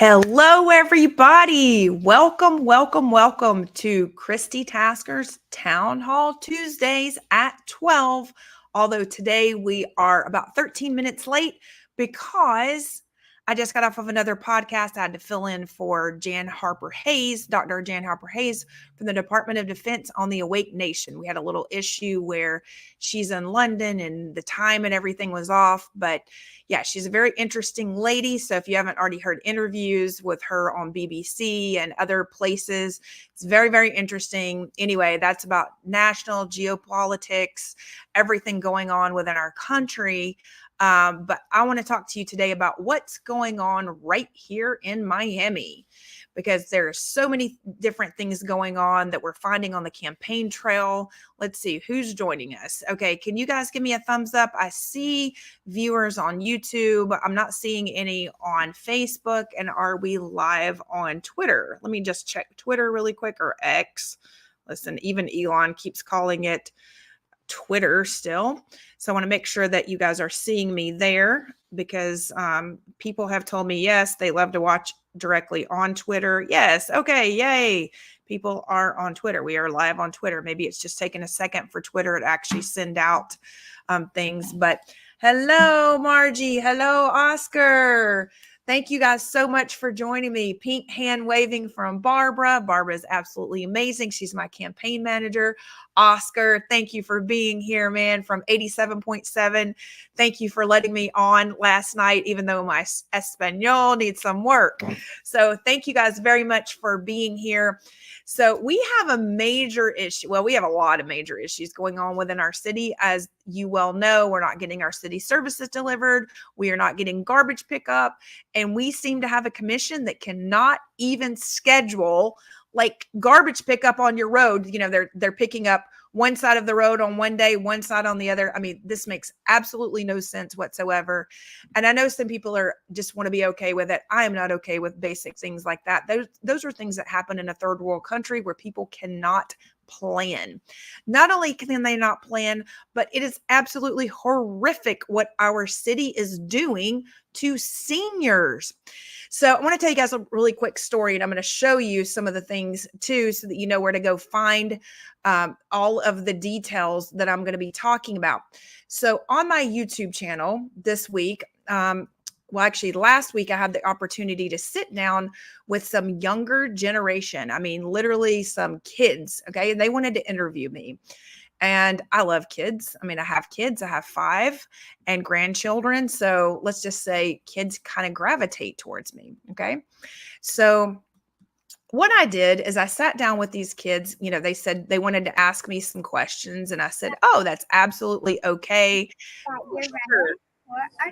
Hello, everybody. Welcome, welcome, welcome to Christi Tasker's Town Hall Tuesdays at 12. Although today we are about 13 minutes late because I just got off of another podcast. I had to fill in for Jan Harper Hayes, Dr. Jan Harper Hayes from the Department of Defense on the Awake Nation. We had a little issue where she's in London and the time and everything was off, but yeah, she's a very interesting lady. So if you haven't already heard interviews with her on BBC and other places, it's very, very interesting. Anyway, that's about national geopolitics, everything going on within our country. But I want to talk to you today about what's going on right here in Miami, because there's so many different things going on that we're finding on the campaign trail. Let's see who's joining us. Okay, can you guys give me a thumbs up? I see viewers on YouTube. I'm not seeing any on Facebook. And are we live on Twitter? Let me just check Twitter really quick, or X. Listen, even Elon keeps calling it Twitter still. So I want to make sure that you guys are seeing me there, because people have told me, yes, they love to watch directly on Twitter. Yes. Okay. Yay. People are on Twitter. We are live on Twitter. Maybe it's just taking a second for Twitter to actually send out things. But hello, Margie. Hello, Oscar. Thank you guys so much for joining me. Pink hand waving from Barbara. Barbara is absolutely amazing. She's my campaign manager. Oscar, thank you for being here, man, from 87.7. Thank you for letting me on last night, even though my Espanol needs some work. So thank you guys very much for being here. So we have a major issue. Well, we have a lot of major issues going on within our city. As you well know, we're not getting our city services delivered. We are not getting garbage pickup. And we seem to have a commission that cannot even schedule like garbage pickup on your road. You know, they're picking up one side of the road on one day, one side on the other. I mean, this makes absolutely no sense whatsoever. And I know some people just want to be okay with it. I am not okay with basic things like that. Those are things that happen in a third world country where people cannot plan. Not only can they not plan, but it is absolutely horrific what our city is doing to seniors. So I want to tell you guys a really quick story, and I'm going to show you some of the things too, so that you know where to go find all of the details that I'm going to be talking about. So on my YouTube channel this week, well, actually last week, I had the opportunity to sit down with some younger generation. I mean, literally some kids. Okay. And they wanted to interview me. And I love kids. I mean, I have kids. I have 5 and grandchildren. So let's just say kids kind of gravitate towards me. Okay. So what I did is I sat down with these kids. You know, they said they wanted to ask me some questions. And I said, oh, that's absolutely okay. Sure.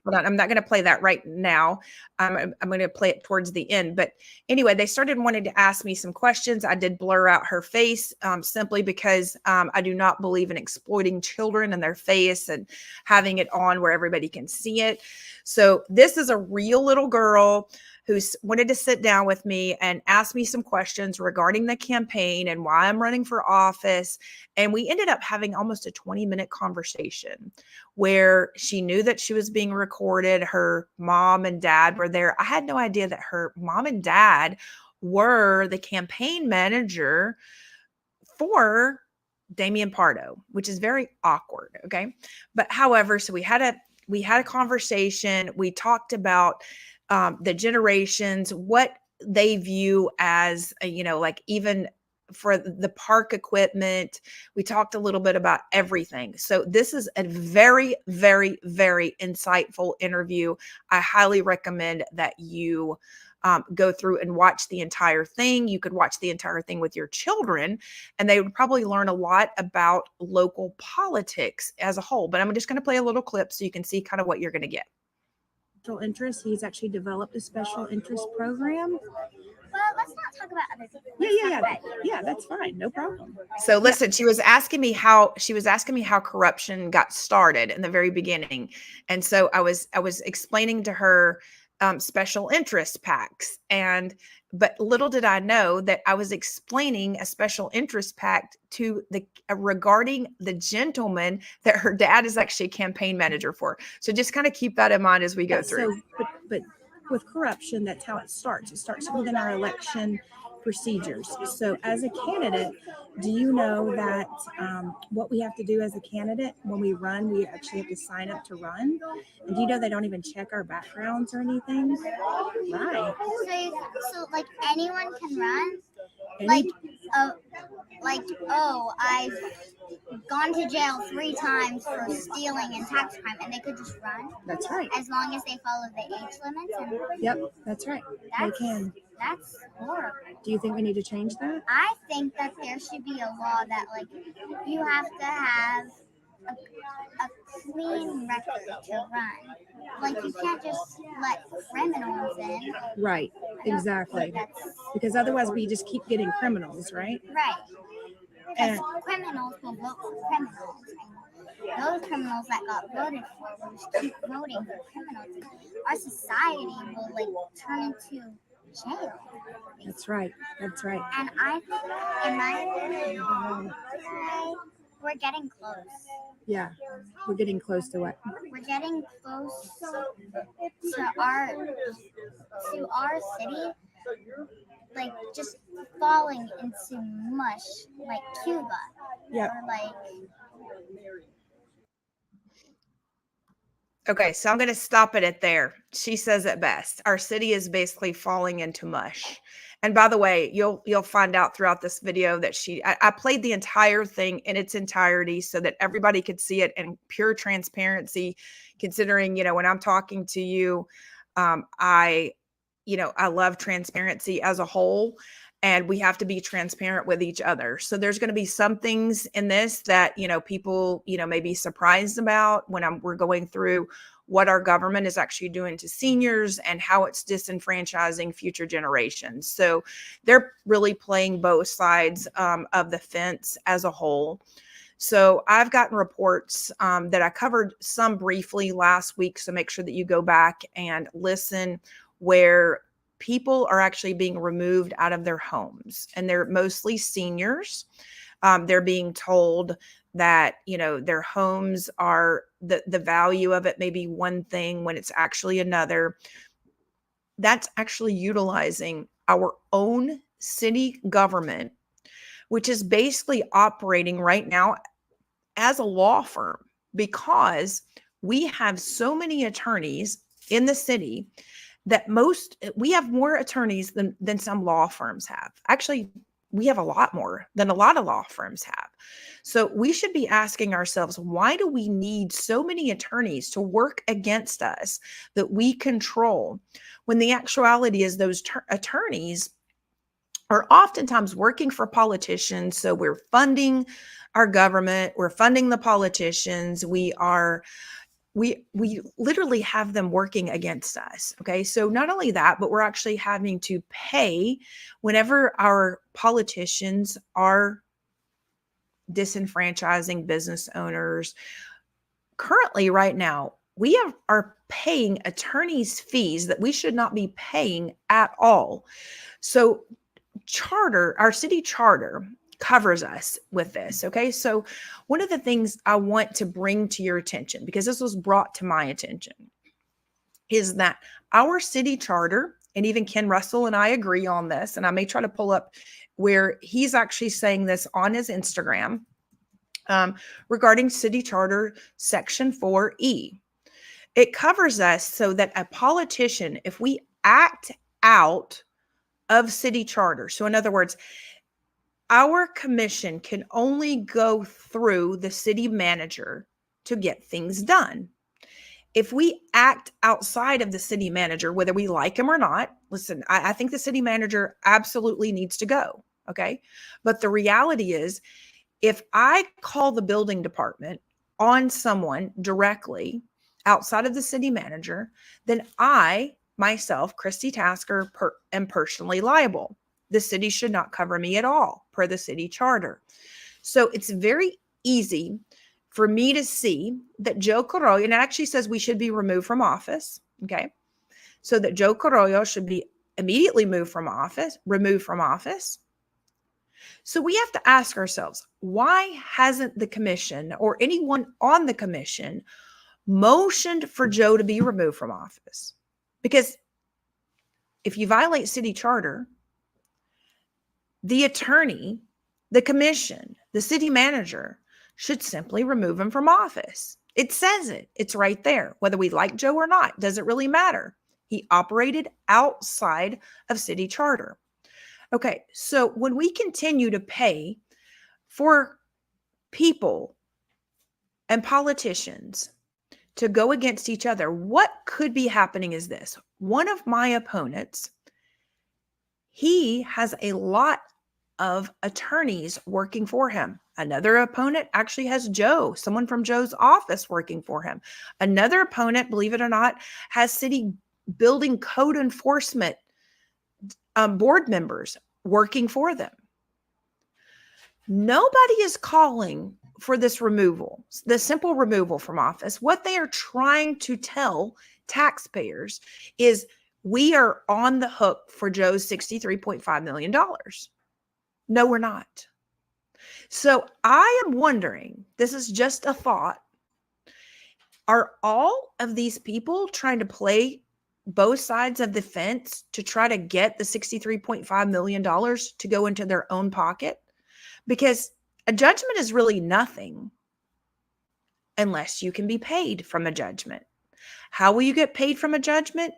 Hold on, I'm not going to play that right now. I'm going to play it towards the end. But anyway, they started wanting to ask me some questions. I did blur out her face simply because I do not believe in exploiting children and their face and having it on where everybody can see it. So this is a real little girl who wanted to sit down with me and ask me some questions regarding the campaign and why I'm running for office. And we ended up having almost a 20-minute conversation where she knew that she was being recorded. Her mom and dad were there. I had no idea that her mom and dad were the campaign manager for Damian Pardo, which is very awkward. Okay. But however, so we had a conversation. We talked about the generations, what they view as, you know, like even for the park equipment. We talked a little bit about everything. So this is a very, very, very insightful interview. I highly recommend that you go through and watch the entire thing. You could watch the entire thing with your children, and they would probably learn a lot about local politics as a whole. But I'm just going to play a little clip so you can see kind of what you're going to get. Interest. He's actually developed a special interest program. Well, let's not talk about other people. Yeah, that's fine. No problem. So listen, she was asking me how corruption got started in the very beginning. And so I was explaining to her special interest PACs. But little did I know that I was explaining a special interest PAC to regarding the gentleman that her dad is actually a campaign manager for. So just kind of keep that in mind as we go through. But with corruption, that's how it starts. It starts within our election procedures. So as a candidate, do you know that what we have to do as a candidate when we run, we actually have to sign up to run? And do you know they don't even check our backgrounds or anything? Right. So like anyone can run? Any, I've gone to jail 3 times for stealing and tax crime, and they could just run that's right. as long as they follow the age limits. And Yep, that's right. They can. That's horrible. Do you think we need to change that? I think that there should be a law that like you have to have a clean record to run. Like you can't just let criminals in. Right, exactly. Because otherwise we just keep getting criminals, right? Right. And Because criminals will vote for criminals. And those criminals that got voted for will just keep voting for criminals. Our society will like turn into jail. that's right. That's right. And I think, in my opinion, we're getting close. Yeah, we're getting close to what? We're getting close to our city, like just falling into mush, like Cuba. Yep. Or like. Okay, so I'm going to stop it there. She says it best. Our city is basically falling into mush. And by the way, you'll find out throughout this video that I played the entire thing in its entirety so that everybody could see it in pure transparency, considering, when I'm talking to you, I love transparency as a whole. And we have to be transparent with each other. So there's going to be some things in this that, people, may be surprised about when we're going through what our government is actually doing to seniors and how it's disenfranchising future generations. So they're really playing both sides of the fence as a whole. So I've gotten reports that I covered some briefly last week. So make sure that you go back and listen, where people are actually being removed out of their homes, and they're mostly seniors. They're being told that, their homes are the value of it may be one thing when it's actually another. That's actually utilizing our own city government, which is basically operating right now as a law firm, because we have so many attorneys in the city that we have more attorneys than some law firms have. Actually, we have a lot more than a lot of law firms have. So we should be asking ourselves, why do we need so many attorneys to work against us that we control, when the actuality is those attorneys are oftentimes working for politicians? So we're funding our government, we're funding the politicians, we literally have them working against us. Okay. So not only that, but we're actually having to pay whenever our politicians are disenfranchising business owners. Currently, right now, we are paying attorneys fees that we should not be paying at all. So our city charter covers us with this. Okay. So one of the things I want to bring to your attention, because this was brought to my attention, is that our city charter, and even Ken Russell and I agree on this, and I may try to pull up where he's actually saying this on his Instagram, regarding city charter section 4E. It covers us so that a politician, if we act out of city charter, so in other words, our commission can only go through the city manager to get things done. If we act outside of the city manager, whether we like him or not, listen, I think the city manager absolutely needs to go. Okay. But the reality is, if I call the building department on someone directly outside of the city manager, then I, myself, Christi Tasker, am personally liable. The city should not cover me at all per the city charter. So it's very easy for me to see that Joe Carollo, and it actually says we should be removed from office. Okay. So that Joe Carollo should be immediately removed from office. So we have to ask ourselves, why hasn't the commission or anyone on the commission motioned for Joe to be removed from office? Because if you violate city charter, the attorney, the commission, the city manager should simply remove him from office. It says it. It's right there. Whether we like Joe or not, doesn't really matter. He operated outside of city charter. Okay, so when we continue to pay for people and politicians to go against each other, what could be happening is this. One of my opponents, he has a lot of attorneys working for him. Another opponent actually has Joe, someone from Joe's office working for him. Another opponent, believe it or not, has city building code enforcement board members working for them. Nobody is calling for this removal, the simple removal from office. What they are trying to tell taxpayers is we are on the hook for Joe's $63.5 million. No, we're not. So I am wondering, this is just a thought, are all of these people trying to play both sides of the fence to try to get the $63.5 million to go into their own pocket? Because a judgment is really nothing unless you can be paid from a judgment. How will you get paid from a judgment?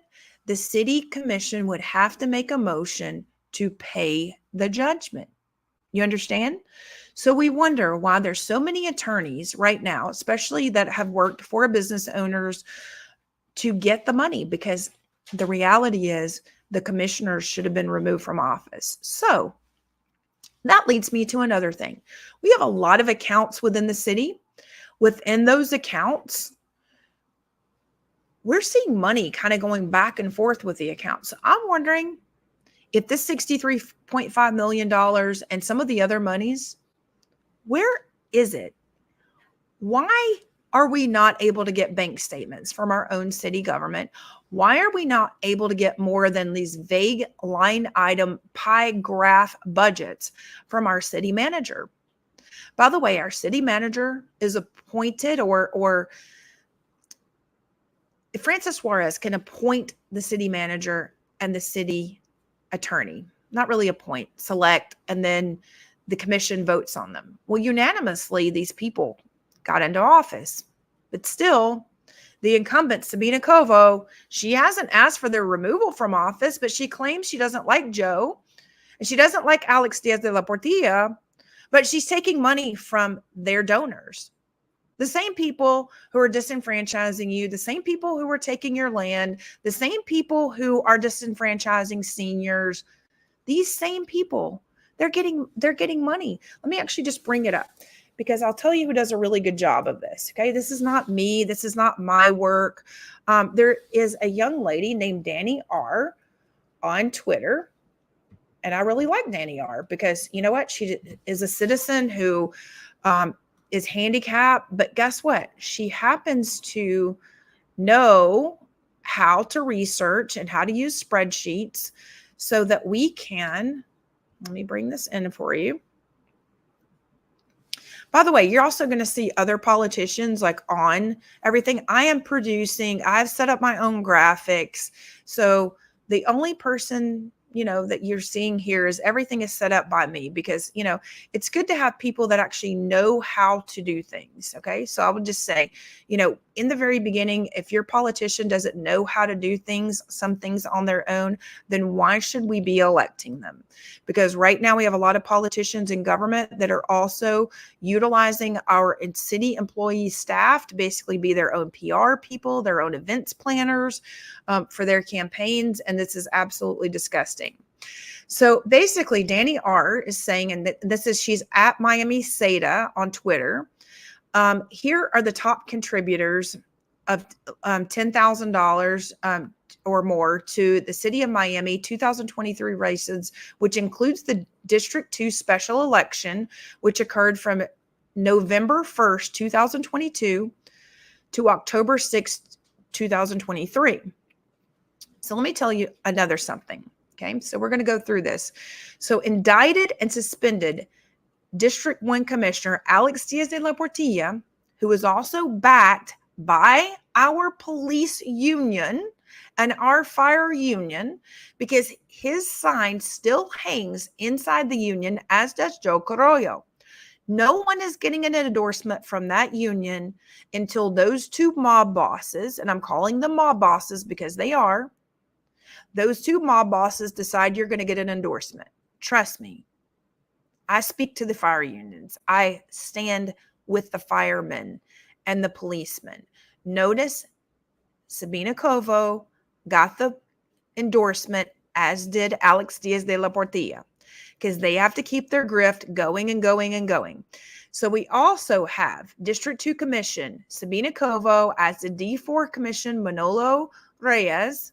The city commission would have to make a motion to pay the judgment. You understand? So we wonder why there's so many attorneys right now, especially that have worked for business owners, to get the money, because the reality is the commissioners should have been removed from office. So that leads me to another thing. We have a lot of accounts within the city. Within those accounts, we're seeing money kind of going back and forth with the accounts. So I'm wondering if this $63.5 million and some of the other monies, where is it? Why are we not able to get bank statements from our own city government? Why are we not able to get more than these vague line item pie graph budgets from our city manager? By the way, our city manager is appointed, or Francis Suarez can appoint the city manager and the city attorney. Not really appoint, select, and then the commission votes on them. Well, unanimously, these people got into office. But still, the incumbent, Sabina Kovo, she hasn't asked for their removal from office, but she claims she doesn't like Joe, and she doesn't like Alex Diaz de la Portilla, but she's taking money from their donors. The same people who are disenfranchising you, the same people who are taking your land, the same people who are disenfranchising seniors, these same people, they're getting money. Let me actually just bring it up, because I'll tell you who does a really good job of this. Okay, this is not me. This is not my work. There is a young lady named Danny R on Twitter. And I really like Danny R because you know what? She is a citizen who is handicapped, but guess what? She happens to know how to research and how to use spreadsheets so that we can, let me bring this in for you. By the way, you're also going to see other politicians like on everything. I am producing, I've set up my own graphics. So the only person, you know, that you're seeing here is everything is set up by me, because, you know, it's good to have people that actually know how to do things. Okay. So I would just say, you know, in the very beginning, if your politician doesn't know how to do things, some things on their own, then why should we be electing them? Because right now we have a lot of politicians in government that are also utilizing our city employee staff to basically be their own PR people, their own events planners for their campaigns. And this is absolutely disgusting. So basically, Danny R is saying, and this is, she's at Miami Seda on Twitter. Here are the top contributors of $10,000 or more to the City of Miami 2023 races, which includes the District 2 special election, which occurred from November 1st, 2022 to October 6th, 2023. So let me tell you another something. Okay, so we're going to go through this. So indicted and suspended District 1 Commissioner Alex Diaz de la Portilla, who is also backed by our police union, and our fire union, because his sign still hangs inside the union, as does 𝐂𝐿𝐭𝐢𝐳. No one is getting an endorsement from that union until those two mob bosses, and I'm calling them mob bosses because they are, those two mob bosses decide you're going to get an endorsement. Trust me. I speak to the fire unions. I stand with the firemen and the policemen. Notice 𝐁𝐫𝐢𝐵𝐿 got the endorsement, as did Alex Diaz de la Portilla, because they have to keep their grift going and going and going. So we also have District 2 Commission, 𝐁𝐫𝐢𝐵𝐿, as the D4 Commission, Manolo Reyes,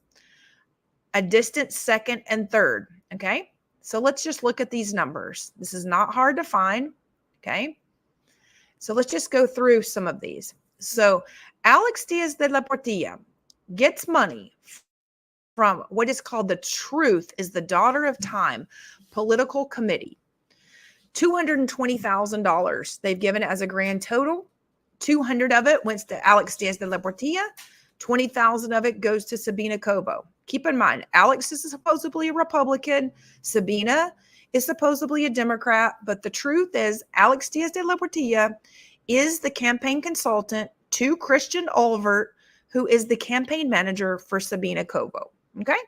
a distant second and third. Okay. So let's just look at these numbers. This is not hard to find. Okay. So let's just go through some of these. So Alex Diaz de la Portilla gets money from what is called the Truth is the Daughter of Time Political Committee. $220,000 they've given as a grand total. 200 of it went to Alex Diaz de la Portilla. 20,000 of it goes to 𝐁𝐫𝐢𝐵𝐿. Keep in mind, Alex is supposedly a Republican. Sabina is supposedly a Democrat. But the truth is, Alex Diaz de la Portilla is the campaign consultant to Christian Olvert, who is the campaign manager for 𝐁𝐫𝐢𝐵𝐿. Okay?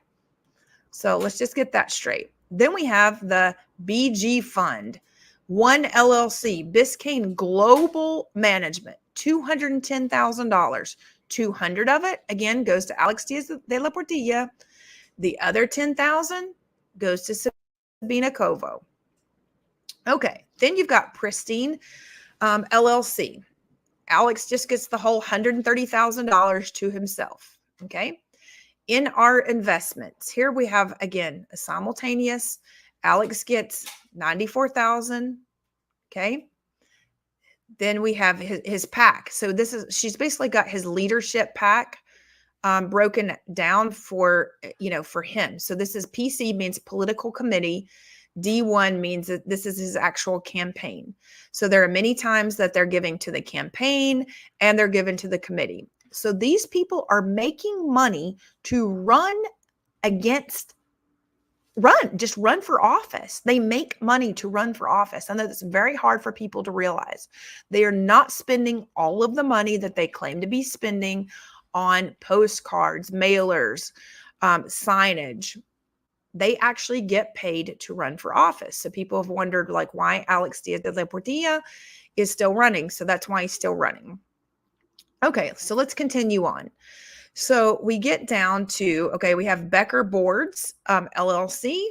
So let's just get that straight. Then we have the BG Fund, one LLC, Biscayne Global Management, $210,000. 200 of it, again, goes to Alex Diaz de la Portilla. The other 10,000 goes to 𝐁𝐫𝐢𝐵𝐿. Okay, then you've got Pristine LLC. Alex just gets the whole $130,000 to himself. Okay. In our investments, here we have, again, a simultaneous. Alex gets $94,000. Okay. Then we have his PAC. So she's basically got his leadership PAC broken down for him. So this is PC means political committee. D1 means that this is his actual campaign. So there are many times that they're giving to the campaign and they're given to the committee. So these people are making money to just run for office. They make money to run for office. I know that's very hard for people to realize. They are not spending all of the money that they claim to be spending on postcards, mailers, signage. They actually get paid to run for office. So people have wondered, like, why Alex Diaz de la Portilla is still running. So that's why he's still running. Okay, so let's continue on. So we get down to, okay, we have Becker Boards, LLC,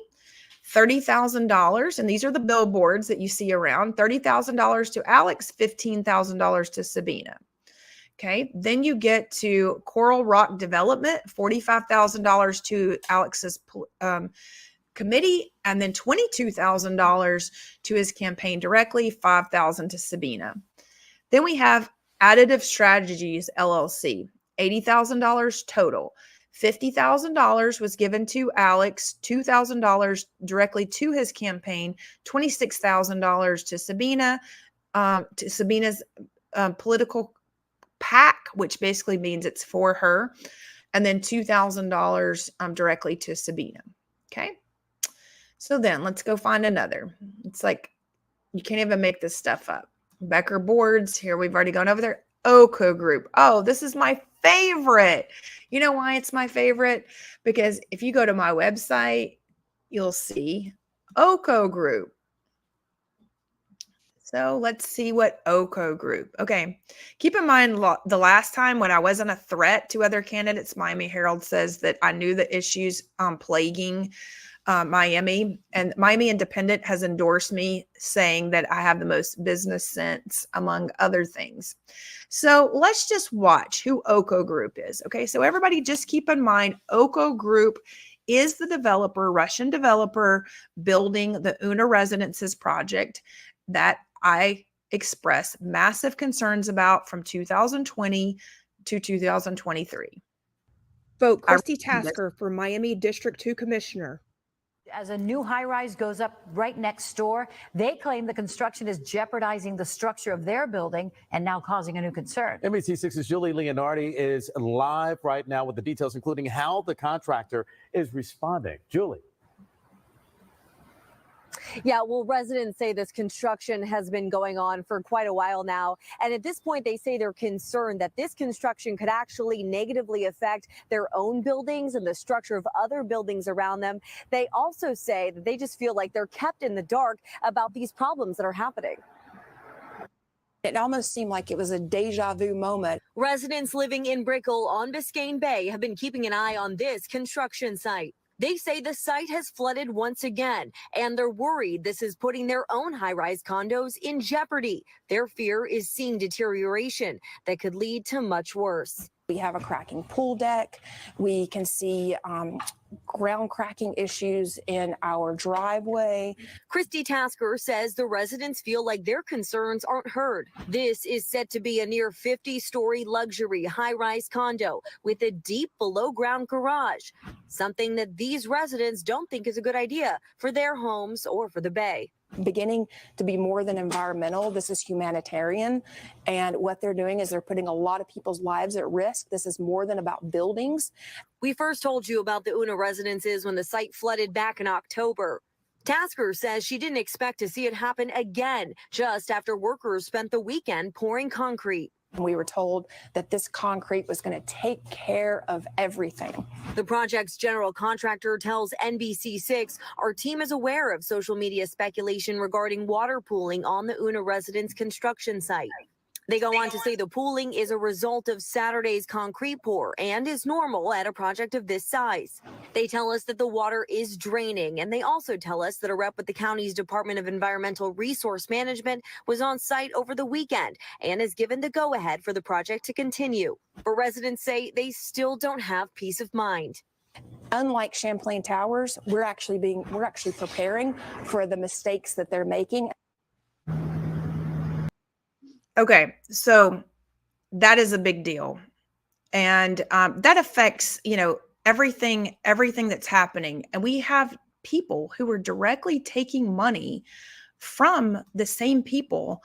$30,000. And these are the billboards that you see around. $30,000 to Alex, $15,000 to Sabina. Okay, then you get to Coral Rock Development, $45,000 to Alex's committee, and then $22,000 to his campaign directly, $5,000 to Sabina. Then we have Additive Strategies, LLC, $80,000 total. $50,000 was given to Alex, $2,000 directly to his campaign, $26,000 to Sabina, to Sabina's political PAC, which basically means it's for her, and then $2,000 directly to Sabina. Okay. So then let's go find another. It's like, you can't even make this stuff up. Becker Boards, here we've already gone over there. 𝐿𝐭 Group. Oh, this is my favorite. You know why it's my favorite? Because if you go to my website, you'll see 𝐿𝐭 Group. So let's see what 𝐿𝐭 Group. Okay. Keep in mind, the last time when I wasn't a threat to other candidates, Miami Herald says that I knew the issues plaguing Miami, and Miami Independent has endorsed me, saying that I have the most business sense, among other things. So let's just watch who 𝐿𝐭 Group is. Okay. So everybody just keep in mind, 𝐿𝐭 Group is the developer, Russian developer, building the Una Residences project that I express massive concerns about from 2020 to 2023. Vote Christi Tasker for Miami District 2 Commissioner. As a new high-rise goes up right next door, they claim the construction is jeopardizing the structure of their building and now causing a new concern. NBC6's Julie Leonardi is live right now with the details, including how the contractor is responding. Julie. Yeah, well, residents say this construction has been going on for quite a while now. And at this point, they say they're concerned that this construction could actually negatively affect their own buildings and the structure of other buildings around them. They also say that they just feel like they're kept in the dark about these problems that are happening. It almost seemed like it was a deja vu moment. Residents living in Brickell on Biscayne Bay have been keeping an eye on this construction site. They say the site has flooded once again, and they're worried this is putting their own high-rise condos in jeopardy. Their fear is seeing deterioration that could lead to much worse. We have a cracking pool deck. We can see ground cracking issues in our driveway. Christi Tasker says the residents feel like their concerns aren't heard. This is set to be a near 50-story luxury high-rise condo with a deep below-ground garage, something that these residents don't think is a good idea for their homes or for the Bay. Beginning to be more than environmental. This is humanitarian. And what they're doing is they're putting a lot of people's lives at risk. This is more than about buildings. We first told you about the Una residences when the site flooded back in October. Tasker says she didn't expect to see it happen again just after workers spent the weekend pouring concrete. We were told that this concrete was going to take care of everything. The project's general contractor tells NBC6 our team is aware of social media speculation regarding water pooling on the Una residence construction site. They go on to say the pooling is a result of Saturday's concrete pour and is normal at a project of this size. They tell us that the water is draining, and they also tell us that a rep with the county's Department of Environmental Resource Management was on site over the weekend and has given the go-ahead for the project to continue. But residents say they still don't have peace of mind. Unlike Champlain Towers, we're actually preparing for the mistakes that they're making. Okay, so that is a big deal, and that affects, everything that's happening. And we have people who are directly taking money from the same people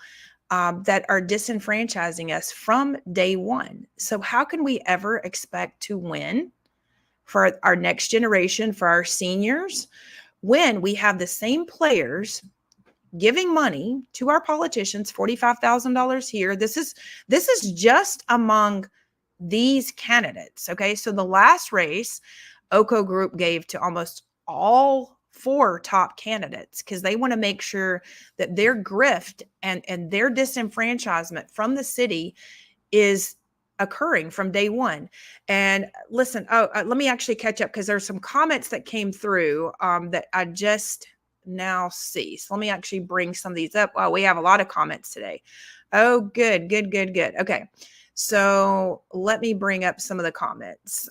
that are disenfranchising us from day one. So how can we ever expect to win for our next generation, for our seniors, when we have the same players giving money to our politicians, $45,000 here. This is just among these candidates. Okay. So the last race, 𝐂𝐭 Group gave to almost all 4 top candidates because they want to make sure that their grift and their disenfranchisement from the city is occurring from day one. And listen, let me actually catch up because there's some comments that came through that I just now see. So let me actually bring some of these up. Wow, we have a lot of comments today. Oh, good. Okay. So let me bring up some of the comments.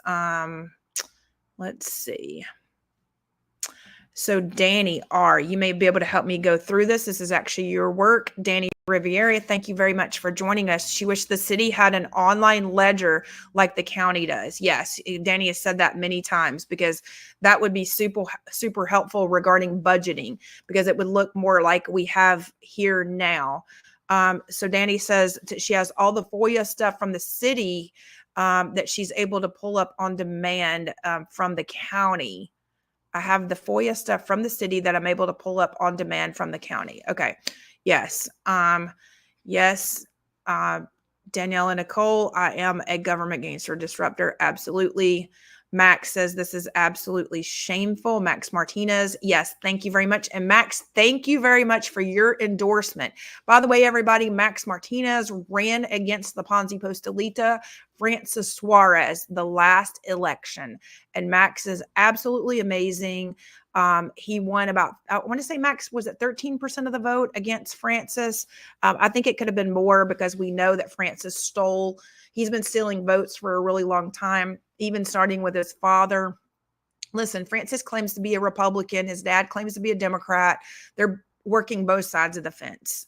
Let's see. So Danny R., you may be able to help me go through this. This is actually your work. Danny Riviera, thank you very much for joining us. She wished the city had an online ledger like the county does. Yes, Danny has said that many times because that would be super helpful regarding budgeting because it would look more like we have here now. So Danny says she has all the FOIA stuff from the city that she's able to pull up on demand from the county. I have the FOIA stuff from the city that I'm able to pull up on demand from the county. Okay. Yes. Yes. Danielle and Nicole, I am a government gangster disruptor. Absolutely. Max says this is absolutely shameful. Max Martinez. Yes. Thank you very much. And Max, thank you very much for your endorsement. By the way, everybody, Max Martinez ran against the Ponzi Postalita, Francis Suarez, the last election. And Max is absolutely amazing. He won about, I want to say Max was at 13% of the vote against Francis. I think it could have been more because we know that Francis stole. He's been stealing votes for a really long time, even starting with his father. Listen, Francis claims to be a Republican. His dad claims to be a Democrat. They're working both sides of the fence.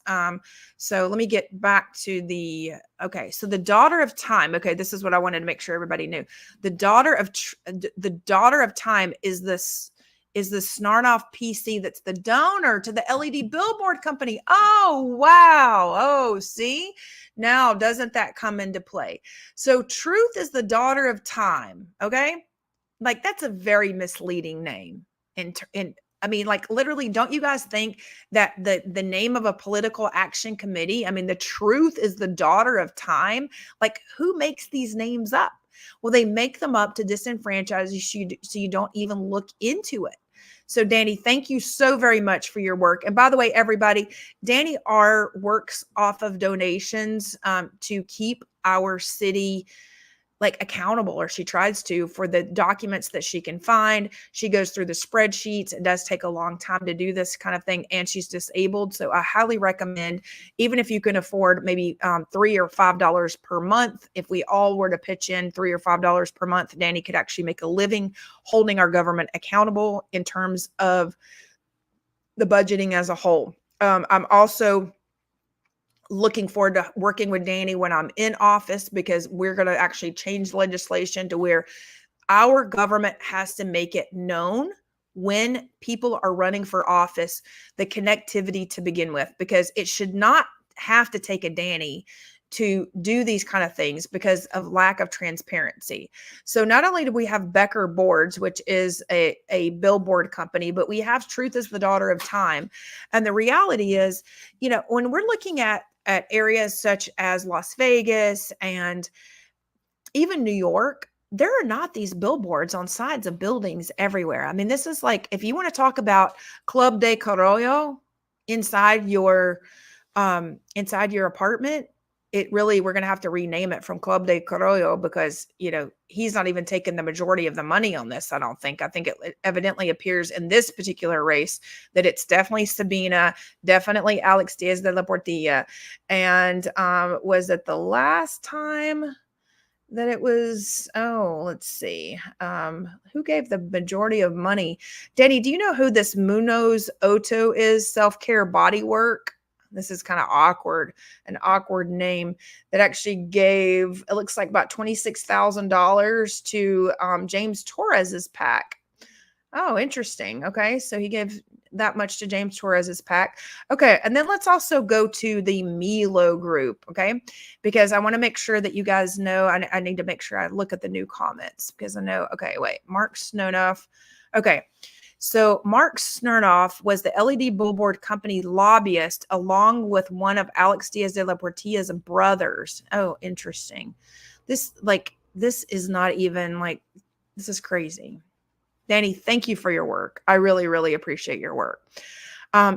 So let me get back to okay. So the daughter of time. Okay. This is what I wanted to make sure everybody knew. The daughter of time is is the Snarnoff PC that's the donor to the LED billboard company. Oh, wow. Oh, see? Now, doesn't that come into play? So Truth is the daughter of time, okay? Like, that's a very misleading name. And I mean, like, literally, don't you guys think that the name of a political action committee, I mean, the Truth is the daughter of time? Like, who makes these names up? Well, they make them up to disenfranchise you so you don't even look into it. So, Danny, thank you so very much for your work. And by the way, everybody, Danny R works off of donations to keep our city like accountable, or she tries to, for the documents that she can find. She goes through the spreadsheets. It does take a long time to do this kind of thing, and she's disabled. So I highly recommend, even if you can afford maybe $3 or $5 per month, if we all were to pitch in $3 or $5 per month, Danny could actually make a living holding our government accountable in terms of the budgeting as a whole. I'm also looking forward to working with Danny when I'm in office, because we're going to actually change legislation to where our government has to make it known when people are running for office, the connectivity to begin with, because it should not have to take a Danny to do these kind of things because of lack of transparency. So not only do we have Becker Boards, which is a billboard company, but we have Truth is the daughter of time. And the reality is, you know, when we're looking at areas such as Las Vegas and even New York, there are not these billboards on sides of buildings everywhere. I mean, this is like, if you want to talk about Club de Carollo inside your apartment, it really, we're going to have to rename it from Club de Carollo, because, you know, he's not even taking the majority of the money on this. I don't think. I think it evidently appears in this particular race that it's definitely Sabina, definitely Alex Diaz de la Portilla. And was it the last time that it was, let's see, who gave the majority of money? Denny, do you know who this Munoz Otto is? Self-Care Body Work. This is kind of awkward, an awkward name, that actually gave, it looks like about $26,000 to James Torres's PAC. Oh, interesting. Okay. So he gave that much to James Torres's PAC. Okay. And then let's also go to the Milo group. Okay. Because I want to make sure that you guys know, I need to make sure I look at the new comments, because I know, okay, wait, Mark Snonoff. Okay. So Mark Smirnoff was the LED billboard company lobbyist, along with one of Alex Diaz de la Portilla's brothers. Oh, interesting. This is not even like, this is crazy. Danny, thank you for your work. I really, really appreciate your work.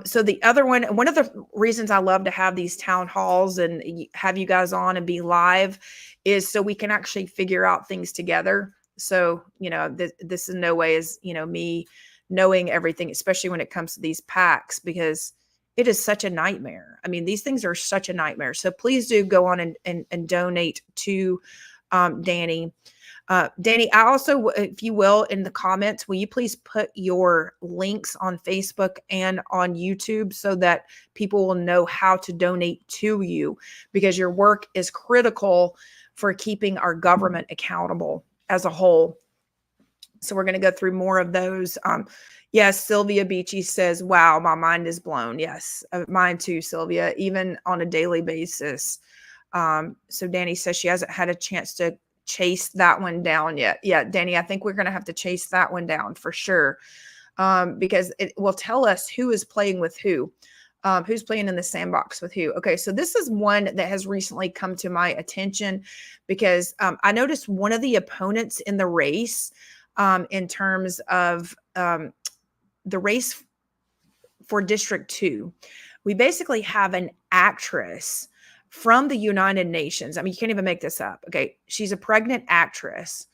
So the other one of the reasons I love to have these town halls and have you guys on and be live is so we can actually figure out things together. So, you know, this in no way is, you know, me knowing everything, especially when it comes to these PACs, because it is such a nightmare. I mean, these things are such a nightmare. So please do go on and donate to Danny. Danny, I also, if you will, in the comments, will you please put your links on Facebook and on YouTube so that people will know how to donate to you, because your work is critical for keeping our government accountable as a whole. So we're going to go through more of those. Yes, Sylvia Beachy says, wow, my mind is blown. Yes, mine too, Sylvia, even on a daily basis. So Danny says she hasn't had a chance to chase that one down yet. Yeah, Danny, I think we're going to have to chase that one down for sure, because it will tell us who is playing with who, who's playing in the sandbox with who. Okay, so this is one that has recently come to my attention, because I noticed one of the opponents in the race, in terms of the race for District 2, we basically have an actress from the United Nations. I mean, you can't even make this up. Okay. She's a pregnant actress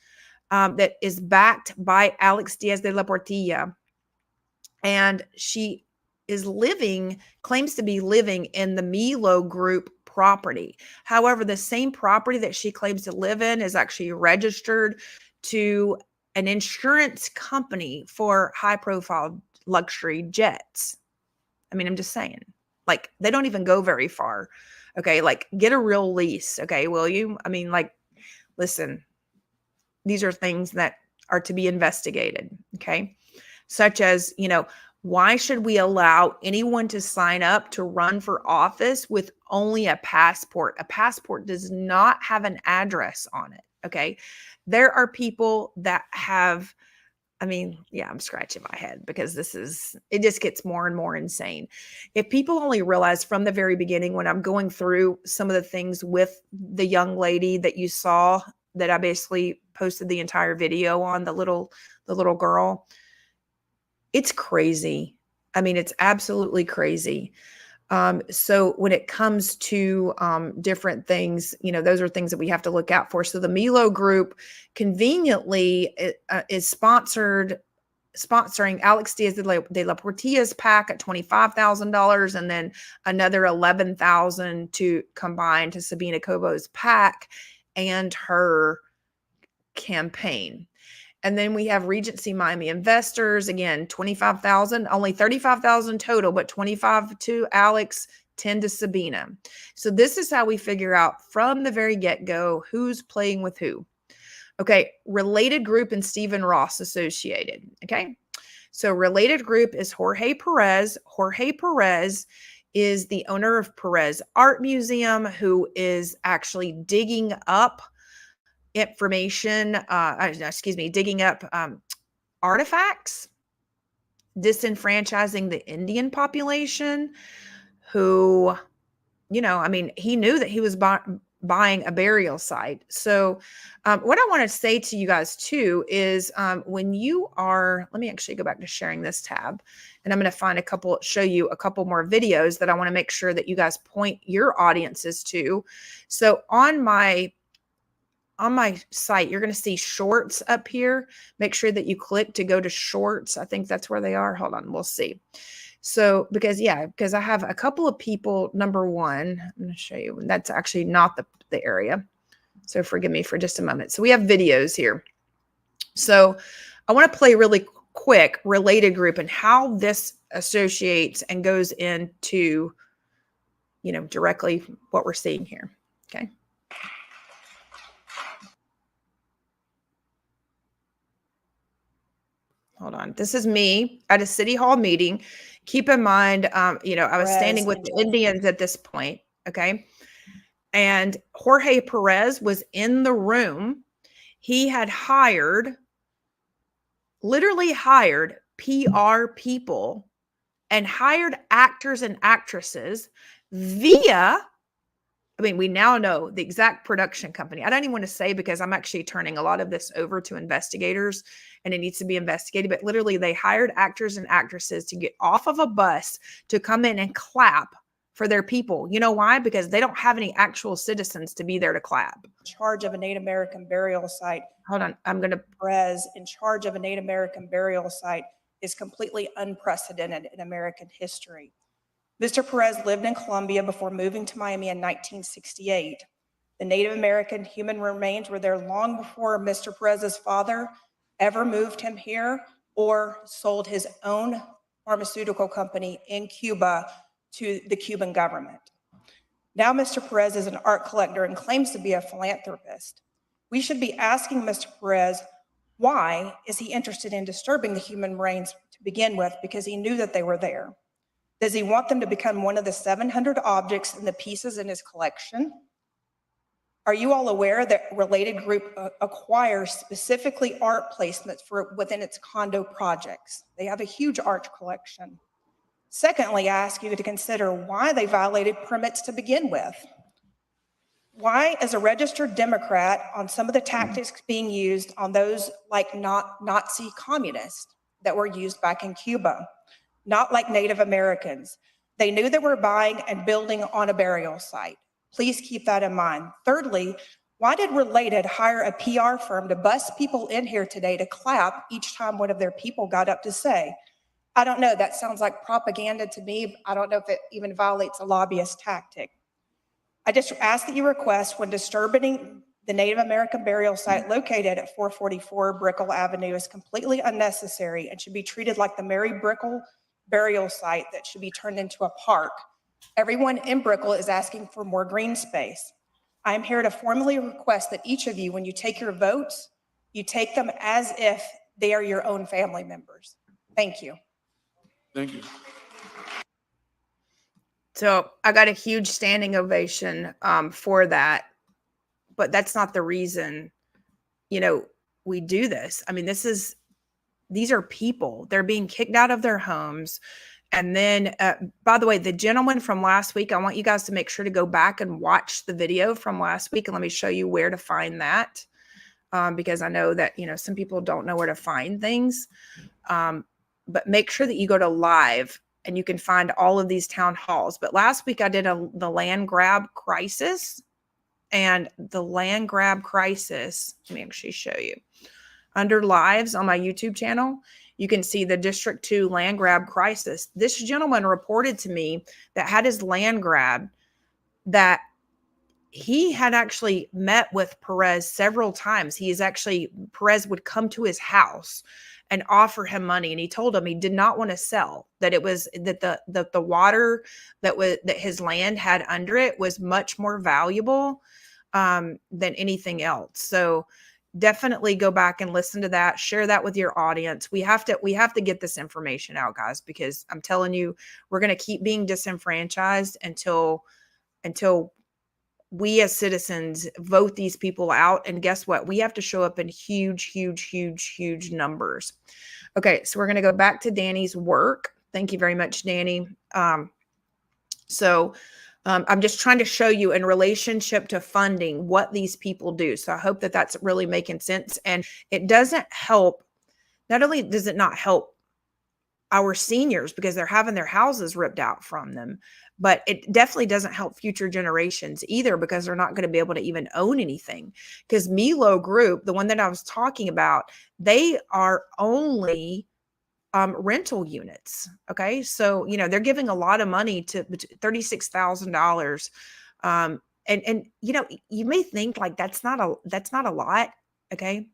that is backed by Alex Diaz de la Portilla. And she is claims to be living in the Milo Group property. However, the same property that she claims to live in is actually registered to an insurance company for high profile luxury jets. I mean, I'm just saying, like, they don't even go very far. Okay. Like, get a real lease. Okay. Will you? I mean, like, listen, these are things that are to be investigated. Okay. such as, why should we allow anyone to sign up to run for office with only a passport? A passport does not have an address on it. Okay. There are people that have, I'm scratching my head because it just gets more and more insane. If people only realize from the very beginning, when I'm going through some of the things with the young lady that you saw, that I basically posted the entire video on, the little girl, it's crazy. It's absolutely crazy. So when it comes to different things, those are things that we have to look out for. So the Milo group conveniently is sponsoring Alex Diaz de la Portilla's PAC at $25,000, and then another $11,000 to combine to Sabina Cobo's PAC and her campaign. And then we have Regency Miami investors, again, $25,000, only $35,000 total, but $25,000 to Alex, $10,000 to Sabina. So this is how we figure out from the very get-go who's playing with who. Okay, Related Group and Stephen Ross associated. Okay, so Related Group is Jorge Perez. Jorge Perez is the owner of Perez Art Museum, who is actually digging up information, digging up artifacts, disenfranchising the Indian population, who, he knew that he was buying a burial site. So what I want to say to you guys too is when you are, let me actually go back to sharing this tab, and I'm going to show you a couple more videos that I want to make sure that you guys point your audiences to. So on my site, you're going to see shorts up here. Make sure that you click to go to shorts. I think that's where they are. Hold on, we'll see. So because I have a couple of people. Number one, I'm going to show you. That's actually not the area. So forgive me for just a moment. So we have videos here. So I want to play really quick Related Group and how this associates and goes into, directly what we're seeing here. Okay. Hold on. This is me at a city hall meeting. Keep in mind, I was standing with the Indians at this point. Okay. And Jorge Perez was in the room. He had literally hired PR people and hired actors and actresses via, we now know the exact production company. I don't even want to say, because I'm actually turning a lot of this over to investigators and it needs to be investigated, but literally they hired actors and actresses to get off of a bus to come in and clap for their people. You know why? Because they don't have any actual citizens to be there to clap. In charge of a Native American burial site. Hold on. I'm going to. Perez in charge of a Native American burial site is completely unprecedented in American history. Mr. Perez lived in Colombia before moving to Miami in 1968. The Native American human remains were there long before Mr. Perez's father ever moved him here or sold his own pharmaceutical company in Cuba to the Cuban government. Now Mr. Perez is an art collector and claims to be a philanthropist. We should be asking Mr. Perez, why is he interested in disturbing the human remains to begin with, because he knew that they were there? Does he want them to become one of the 700 objects and the pieces in his collection? Are you all aware that Related Group acquires specifically art placements within its condo projects? They have a huge art collection. Secondly, I ask you to consider why they violated permits to begin with. Why, as a registered Democrat, on some of the tactics being used on those like Nazi communists that were used back in Cuba, not like Native Americans? They knew they were buying and building on a burial site. Please keep that in mind. Thirdly, why did Related hire a PR firm to bus people in here today to clap each time one of their people got up to say? I don't know, that sounds like propaganda to me. I don't know if it even violates a lobbyist tactic. I just ask that you request, when disturbing the Native American burial site located at 444 Brickell Avenue, is completely unnecessary and should be treated like the Mary Brickell burial site that should be turned into a park. Everyone in Brickell is asking for more green space. I am here to formally request that each of you, when you take your votes, you take them as if they are your own family members. Thank Thank you. Thank you. So I got a huge standing ovation for that, but that's not the reason, we do this. I mean, these are people. They're being kicked out of their homes. And then, by the way, the gentleman from last week, I want you guys to make sure to go back and watch the video from last week. And let me show you where to find that. Because I know that, some people don't know where to find things. But make sure that you go to live and you can find all of these town halls. But last week I did the land grab crisis, and the land grab crisis, let me actually show you. Under lives on my YouTube channel, you can see the District 2 land grab crisis. This gentleman reported to me that had his land grabbed, that he had actually met with Perez several times. Perez would come to his house and offer him money. And he told him he did not want to sell, that it was that the water that his land had under it was much more valuable than anything else. So definitely go back and listen to that. Share that with your audience. We have to get this information out, guys, because I'm telling you, we're going to keep being disenfranchised until we as citizens vote these people out. And guess what? We have to show up in huge numbers. Okay, so we're going to go back to Danny's work. Thank you very much, Danny. I'm just trying to show you in relationship to funding what these people do. So I hope that that's really making sense. And it doesn't help. Not only does it not help our seniors because they're having their houses ripped out from them, but it definitely doesn't help future generations either, because they're not going to be able to even own anything. Because �ม่Group, the one that I was talking about, they are only rental units. Okay. So, they're giving a lot of money to $36,000. And you may think like that's not a lot. Okay.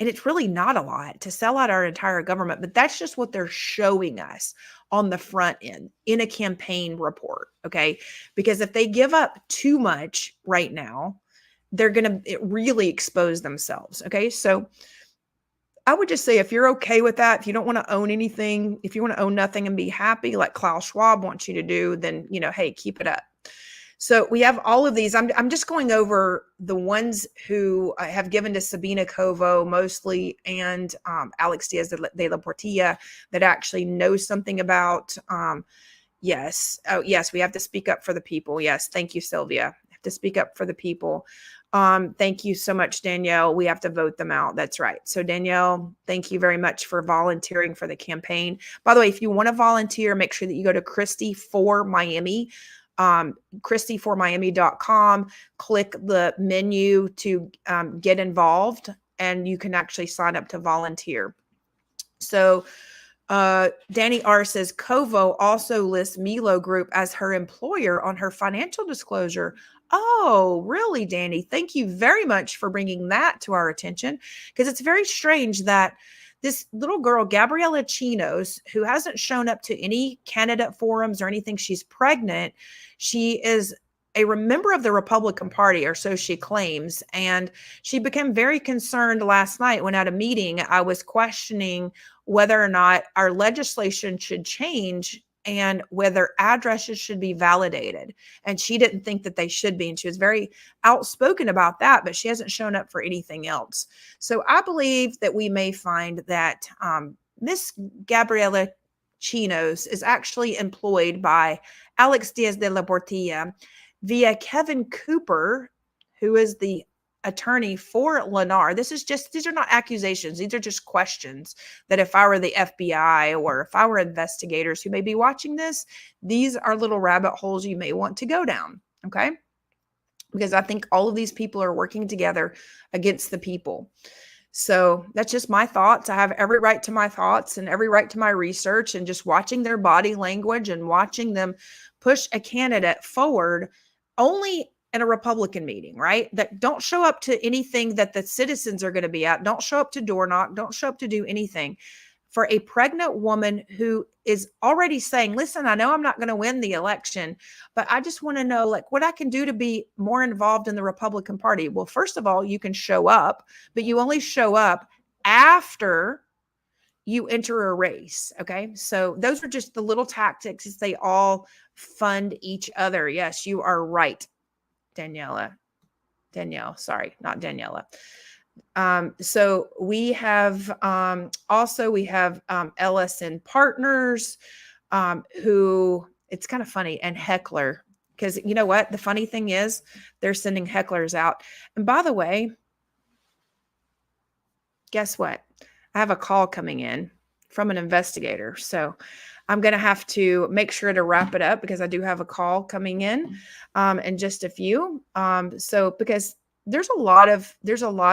And it's really not a lot to sell out our entire government, but that's just what they're showing us on the front end in a campaign report. Okay. Because if they give up too much right now, they're going to really expose themselves. Okay. So I would just say, if you're okay with that, if you don't want to own anything, if you want to own nothing and be happy like Klaus Schwab wants you to do, then, hey, keep it up. So we have all of these. I'm just going over the ones who have given to Sabina Kovo mostly, and Alex Diaz de la Portilla, that actually knows something about. Yes. Oh, yes. We have to speak up for the people. Yes. Thank you, Sylvia. We have to speak up for the people. Thank you so much, Danielle. We have to vote them out. That's right. So Danielle, thank you very much for volunteering for the campaign. By the way, if you want to volunteer, make sure that you go to Christi for Miami. ChristiForMiami.com, click the menu to get involved, and you can actually sign up to volunteer. So Danny R says Kovo also lists �ม่Group as her employer on her financial disclosure. Oh, really, Danny? Thank you very much for bringing that to our attention, because it's very strange that this little girl, Gabriella Chinos, who hasn't shown up to any candidate forums or anything, she's pregnant. She is a member of the Republican Party, or so she claims. And she became very concerned last night when at a meeting I was questioning whether or not our legislation should change and whether addresses should be validated. And she didn't think that they should be. And she was very outspoken about that, but she hasn't shown up for anything else. So I believe that we may find that Miss Gabriella Chinos is actually employed by Alex Diaz de la Portilla via Kevin Cooper, who is the attorney for Lennar. These are not accusations. These are just questions that if I were the FBI or if I were investigators who may be watching this, these are little rabbit holes you may want to go down. Okay. Because I think all of these people are working together against the people. So that's just my thoughts. I have every right to my thoughts and every right to my research, and just watching their body language and watching them push a candidate forward only in a Republican meeting, right? That don't show up to anything that the citizens are going to be at. Don't show up to door knock. Don't show up to do anything. For a pregnant woman who is already saying, listen, I know I'm not going to win the election, but I just want to know like what I can do to be more involved in the Republican Party. Well, first of all, you can show up, but you only show up after you enter a race. Okay. So those are just the little tactics as they all fund each other. Yes, you are right, Danielle, sorry, not Daniela. So we have also we have LSN Partners, who it's kind of funny, and Heckler, because you know what? The funny thing is they're sending hecklers out. And by the way, guess what? I have a call coming in from an investigator. So I'm going to have to make sure to wrap it up because I do have a call coming in just a few. So because there's a lot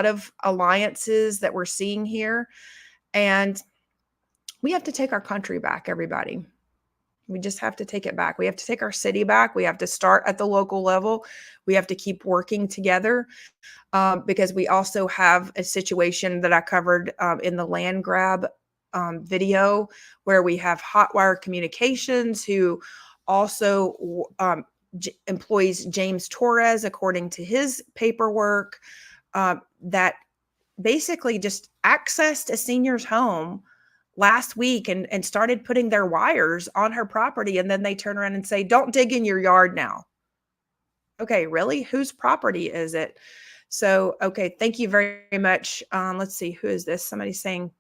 of alliances that we're seeing here, and we have to take our country back, everybody. We just have to take it back. We have to take our city back. We have to start at the local level. We have to keep working together because we also have a situation that I covered in the land grab video where we have Hotwire Communications, who also employs James Torres, according to his paperwork, that basically just accessed a senior's home last week and started putting their wires on her property. And then they turn around and say, don't dig in your yard now. Okay, really? Whose property is it? So, okay, thank you very much. Let's see, who is this? Somebody's saying,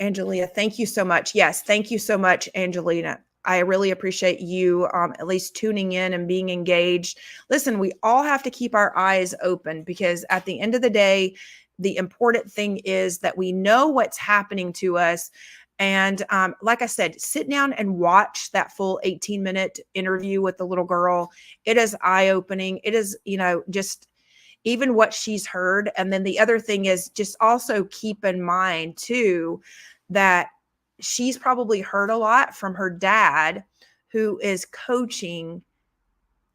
Angelina, thank you so much. Yes, thank you so much, Angelina. I really appreciate you at least tuning in and being engaged. Listen, we all have to keep our eyes open because at the end of the day, the important thing is that we know what's happening to us. And like I said, sit down and watch that full 18-minute interview with the little girl. It is eye-opening. It is, just even what she's heard. And then the other thing is just also keep in mind too, that she's probably heard a lot from her dad, who is coaching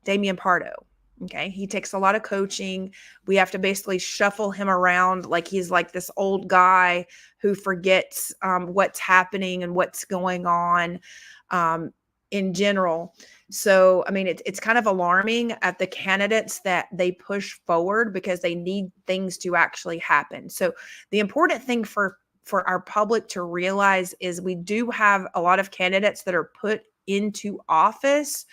Damian Pardo. Okay. He takes a lot of coaching. We have to basically shuffle him around like he's like this old guy who forgets what's happening and what's going on in general. So, I mean, it's kind of alarming at the candidates that they push forward because they need things to actually happen. So the important thing for our public to realize is we do have a lot of candidates that are put into office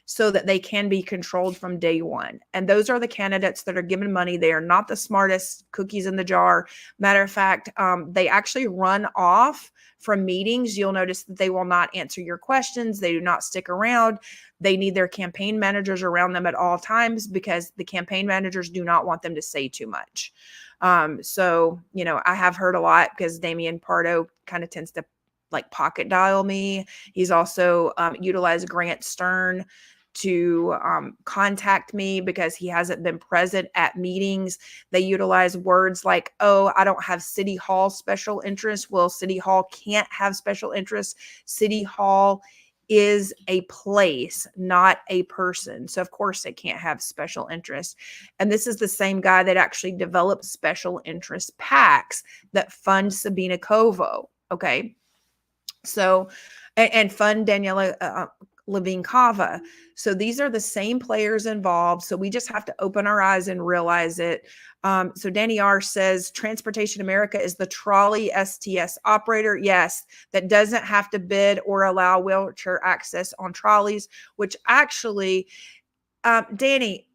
so that they can be controlled from day one. And those are the candidates that are given money. They are not the smartest cookies in the jar. Matter of fact, they actually run off from meetings. You'll notice that they will not answer your questions. They do not stick around. They need their campaign managers around them at all times because the campaign managers do not want them to say too much. So, I have heard a lot because Damian Pardo kind of tends to like pocket dial me. He's also utilized Grant Stern to contact me because he hasn't been present at meetings. They utilize words like, oh, I don't have City Hall special interest. Well, City Hall can't have special interest. City Hall is a place, not a person. So of course it can't have special interest. And this is the same guy that actually developed special interest PACs that fund Sabina Kovo. Okay. So, and fund Daniela Levine Cava. So these are the same players involved. So we just have to open our eyes and realize it. So Danny R says Transportation America is the trolley STS operator. Yes, that doesn't have to bid or allow wheelchair access on trolleys, which actually, Danny,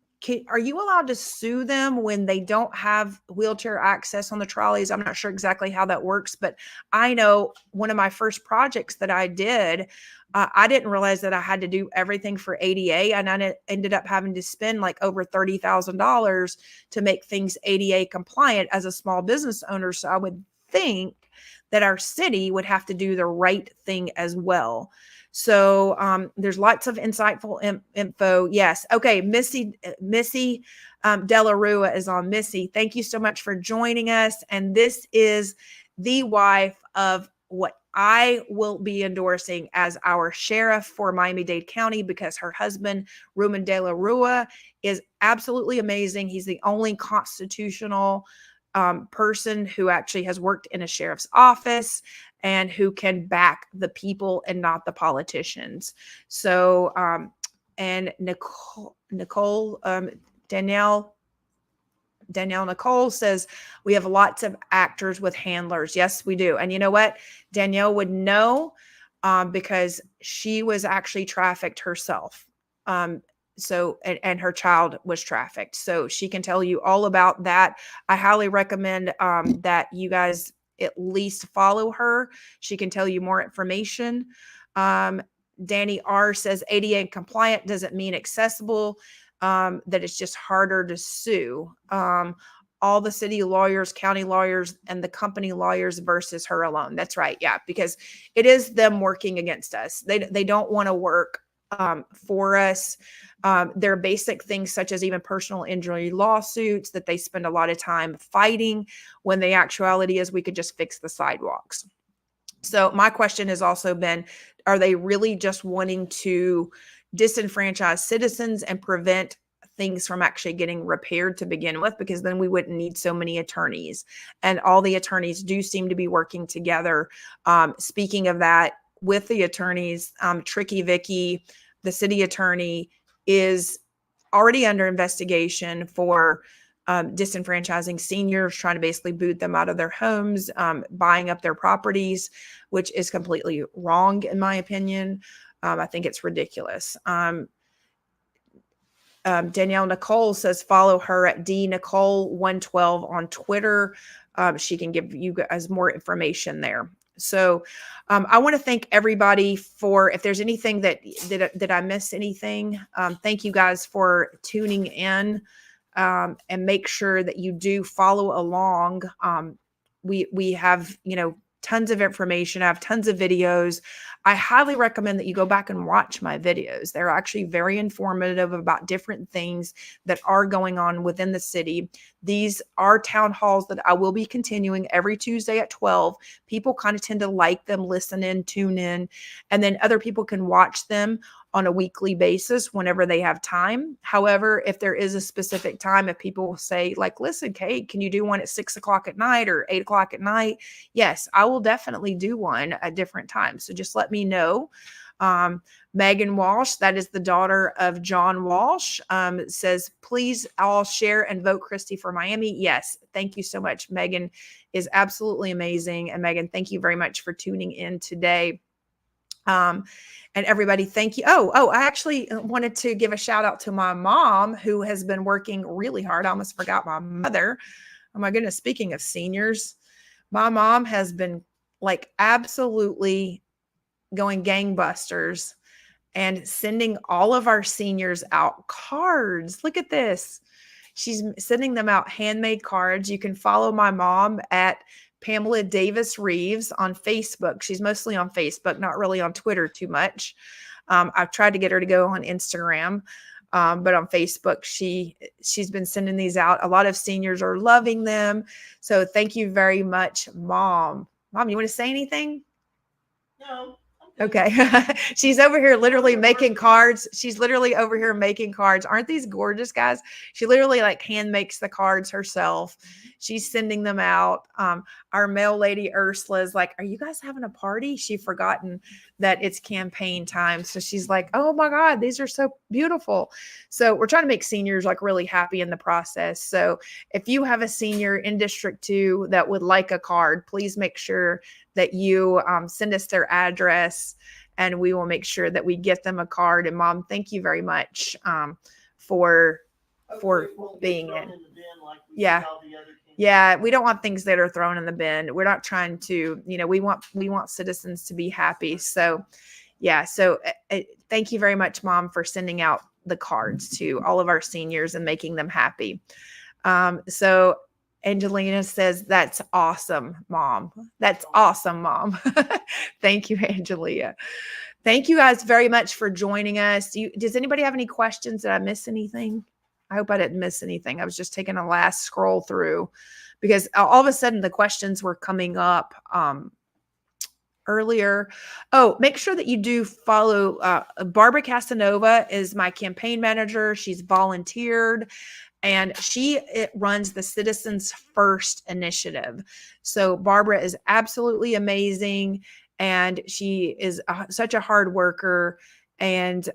are you allowed to sue them when they don't have wheelchair access on the trolleys? I'm not sure exactly how that works, but I know one of my first projects that I did, I didn't realize that I had to do everything for ADA, and I ended up having to spend like over $30,000 to make things ADA compliant as a small business owner. So I would think that our city would have to do the right thing as well. So there's lots of insightful info. Yes. Okay. Missy Della Rua is on. Missy, thank you so much for joining us. And this is the wife of what I will be endorsing as our sheriff for Miami-Dade County because her husband, Ruben De La Rua, is absolutely amazing. He's the only constitutional person who actually has worked in a sheriff's office and who can back the people and not the politicians. So, and Nicole, Danielle Danielle Nicole says, we have lots of actors with handlers. Yes, we do. And you know what? Danielle would know because she was actually trafficked herself. And her child was trafficked. So she can tell you all about that. I highly recommend that you guys at least follow her. She can tell you more information. Danny R says ADA compliant doesn't mean accessible, that it's just harder to sue. All the city lawyers, county lawyers, and the company lawyers versus her alone. That's right. Yeah, because it is them working against us. They don't want to work for us. There are basic things such as even personal injury lawsuits that they spend a lot of time fighting, when the actuality is we could just fix the sidewalks. So my question has also been, are they really just wanting to disenfranchise citizens and prevent things from actually getting repaired to begin with? Because then we wouldn't need so many attorneys, and all the attorneys do seem to be working together. Speaking of that, with the attorneys, Tricky Vicky, the city attorney, is already under investigation for disenfranchising seniors, trying to basically boot them out of their homes, buying up their properties, which is completely wrong in my opinion. I think it's ridiculous. Danielle Nicole says follow her at dnicole112 on Twitter. She can give you guys more information there. So I want to thank everybody for, if there's anything that I miss anything, thank you guys for tuning in, and make sure that you do follow along. We have, tons of information. I have tons of videos. I highly recommend that you go back and watch my videos. They're actually very informative about different things that are going on within the city. These are town halls that I will be continuing every Tuesday at 12. People kind of tend to like them, listen in, tune in, and then other people can watch them on a weekly basis whenever they have time. However, if there is a specific time, if people say like, listen, Kate, can you do one at 6 o'clock at night or 8 o'clock at night? Yes, I will definitely do one at different times. So just let me know. Megan Walsh, that is the daughter of John Walsh, says, please all share and vote Christi for Miami. Yes. Thank you so much. Megan is absolutely amazing. And Megan, thank you very much for tuning in today. And everybody, thank you. I actually wanted to give a shout out to my mom, who has been working really hard. I almost forgot my mother. Oh my goodness. Speaking of seniors, my mom has been like absolutely going gangbusters and sending all of our seniors out cards. Look at this. She's sending them out handmade cards. You can follow my mom at Pamela Davis Reeves on Facebook. She's mostly on Facebook, not really on Twitter too much. I've tried to get her to go on Instagram, but on Facebook, she's been sending these out. A lot of seniors are loving them. So thank you very much, Mom. Mom, you want to say anything? No. Okay. She's over here literally making cards. She's literally over here making cards. Aren't these gorgeous, guys? She literally like hand makes the cards herself. She's sending them out. Our mail lady Ursula is like, are you guys having a party? She's forgotten that it's campaign time. So she's like, oh my God, these are so beautiful. So we're trying to make seniors like really happy in the process. So if you have a senior in District 2 that would like a card, please make sure that you send us their address, and we will make sure that we get them a card. And Mom, thank you very much for being in. Yeah. Yeah, we don't want things that are thrown in the bin. We're not trying to, we want citizens to be happy. So yeah, so thank you very much, Mom, for sending out the cards to all of our seniors and making them happy. So Angelina says, that's awesome, Mom. That's awesome, Mom. Thank you, Angelina. Thank you guys very much for joining us. Does anybody have any questions? Did I miss anything? I hope I didn't miss anything. I was just taking a last scroll through because all of a sudden the questions were coming up earlier. Oh, make sure that you do follow Barbara Casanova is my campaign manager. She's volunteered. And she runs the Citizens First initiative. So Barbara is absolutely amazing. And she is such a hard worker. And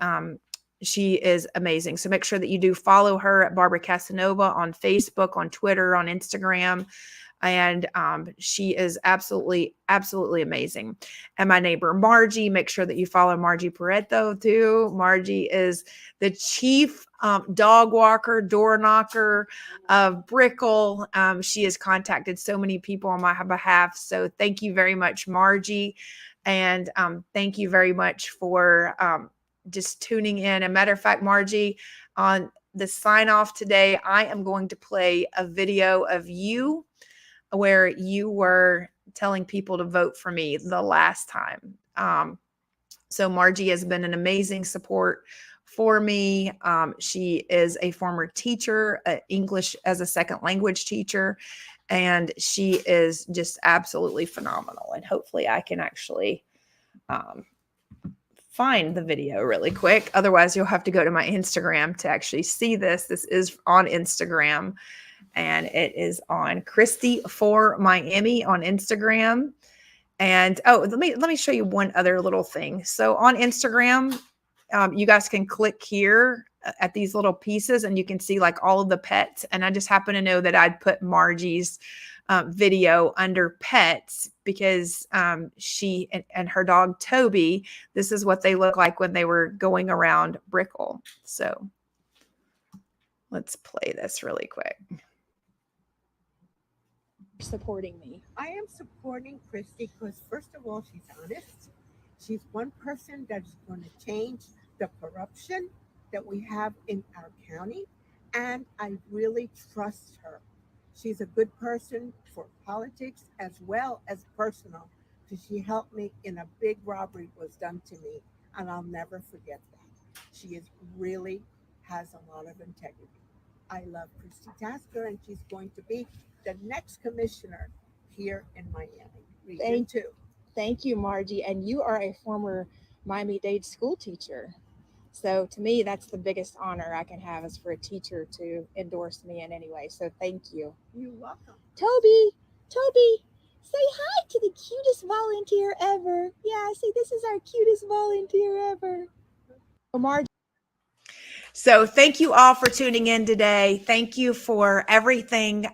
she is amazing. So make sure that you do follow her at Barbara Casanova on Facebook, on Twitter, on Instagram. And she is absolutely, absolutely amazing. And my neighbor Margie, make sure that you follow Margie Pareto too. Margie is the chief dog walker, door knocker of Brickell. She has contacted so many people on my behalf. So thank you very much, Margie. And thank you very much for just tuning in. As a matter of fact, Margie, on the sign off today, I am going to play a video of you where you were telling people to vote for me the last time. So Margie has been an amazing support for me. She is a former teacher, English as a second language teacher, and she is just absolutely phenomenal. And hopefully I can actually find the video really quick. Otherwise, you'll have to go to my Instagram to actually see this. This is on Instagram, and it is on Christi for Miami on Instagram. And let me show you one other little thing. So on Instagram, you guys can click here at these little pieces, and you can see like all of the pets. And I just happen to know that I'd put Margie's video under pets because she and her dog Toby, this is what they look like when they were going around Brickell. So let's play this really quick. Supporting me. I am supporting Christi because, first of all, she's honest. She's one person that's going to change the corruption that we have in our county, and I really trust her. She's a good person for politics as well as personal, because she helped me in a big robbery was done to me, and I'll never forget that. She is really has a lot of integrity. I love Christi Tasker, and she's going to be the next commissioner here in Miami. Region 2. Thank you, Margie. And you are a former Miami-Dade school teacher. So to me, that's the biggest honor I can have is for a teacher to endorse me in any way. So thank you. You're welcome. Toby, say hi to the cutest volunteer ever. Yeah, say this is our cutest volunteer ever. Margie. So thank you all for tuning in today. Thank you for everything.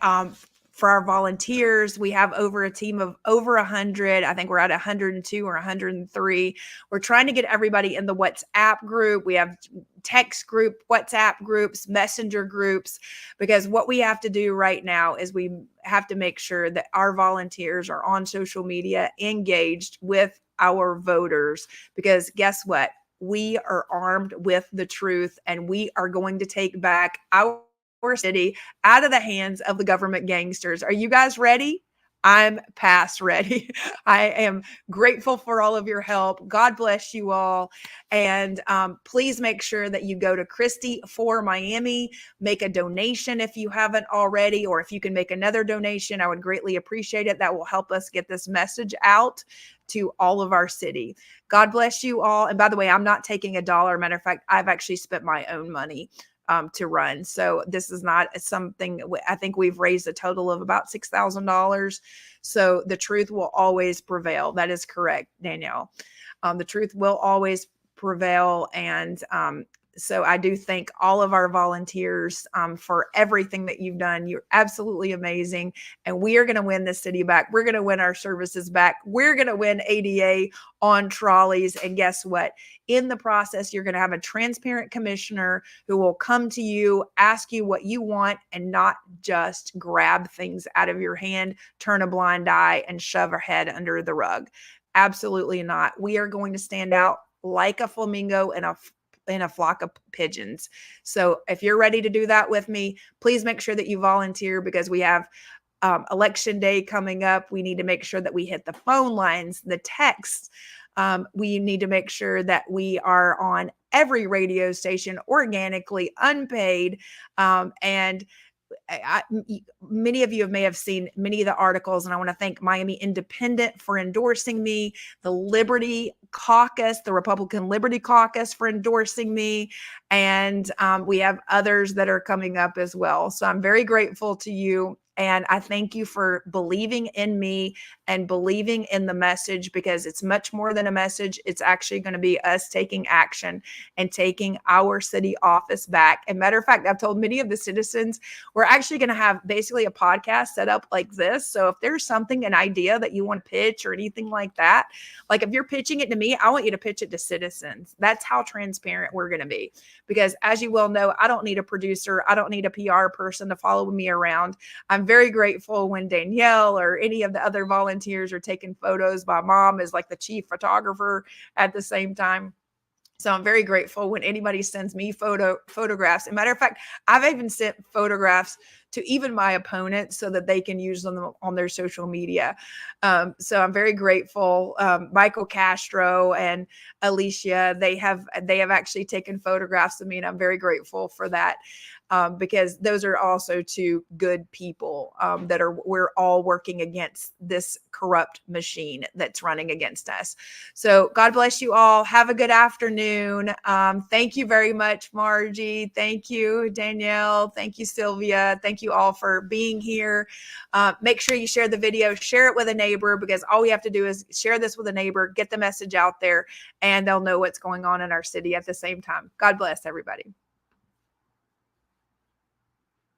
For our volunteers, we have over a team of over 100. I think we're at 102 or 103. We're trying to get everybody in the WhatsApp group. We have text group, WhatsApp groups, messenger groups, because what we have to do right now is we have to make sure that our volunteers are on social media, engaged with our voters, because guess what? We are armed with the truth, and we are going to take back our city out of the hands of the government gangsters. Are you guys ready? I'm past ready. I am grateful for all of your help. God bless you all. And please make sure that you go to Christi for Miami, make a donation if you haven't already, or if you can make another donation, I would greatly appreciate it. That will help us get this message out to all of our city. God bless you all. And by the way, I'm not taking $1. Matter of fact, I've actually spent my own money to run. So this is not something, I think we've raised a total of about $6,000. So the truth will always prevail. That is correct, Danielle. The truth will always prevail. And so I do thank all of our volunteers for everything that you've done. You're absolutely amazing. And we are going to win this city back. We're going to win our services back. We're going to win ADA on trolleys. And guess what? In the process, you're going to have a transparent commissioner who will come to you, ask you what you want, and not just grab things out of your hand, turn a blind eye, and shove our head under the rug. Absolutely not. We are going to stand out like a flamingo in a flock of pigeons. So if you're ready to do that with me, please make sure that you volunteer, because we have election day coming up. We need to make sure that we hit the phone lines, the texts. We need to make sure that we are on every radio station organically, unpaid. And many of you may have seen many of the articles, and I want to thank Miami Independent for endorsing me, the Liberty Caucus, the Republican Liberty Caucus for endorsing me, and we have others that are coming up as well. So I'm very grateful to you. And I thank you for believing in me and believing in the message, because it's much more than a message. It's actually going to be us taking action and taking our city office back. And matter of fact, I've told many of the citizens, we're actually going to have basically a podcast set up like this. So if there's something, an idea that you want to pitch or anything like that, like if you're pitching it to me, I want you to pitch it to citizens. That's how transparent we're going to be. Because as you well know, I don't need a producer. I don't need a PR person to follow me around. I'm very grateful when Danielle or any of the other volunteers are taking photos. My mom is like the chief photographer at the same time. So I'm very grateful when anybody sends me photographs. As a matter of fact, I've even sent photographs to even my opponents so that they can use them on their social media. So I'm very grateful. Michael Castro and Alicia, they have actually taken photographs of me, and I'm very grateful for that. Because those are also two good people we're all working against this corrupt machine that's running against us. So God bless you all. Have a good afternoon. Thank you very much, Margie. Thank you, Danielle. Thank you, Sylvia. Thank you all for being here. Make sure you share the video, share it with a neighbor, because all we have to do is share this with a neighbor, get the message out there, and they'll know what's going on in our city at the same time. God bless everybody.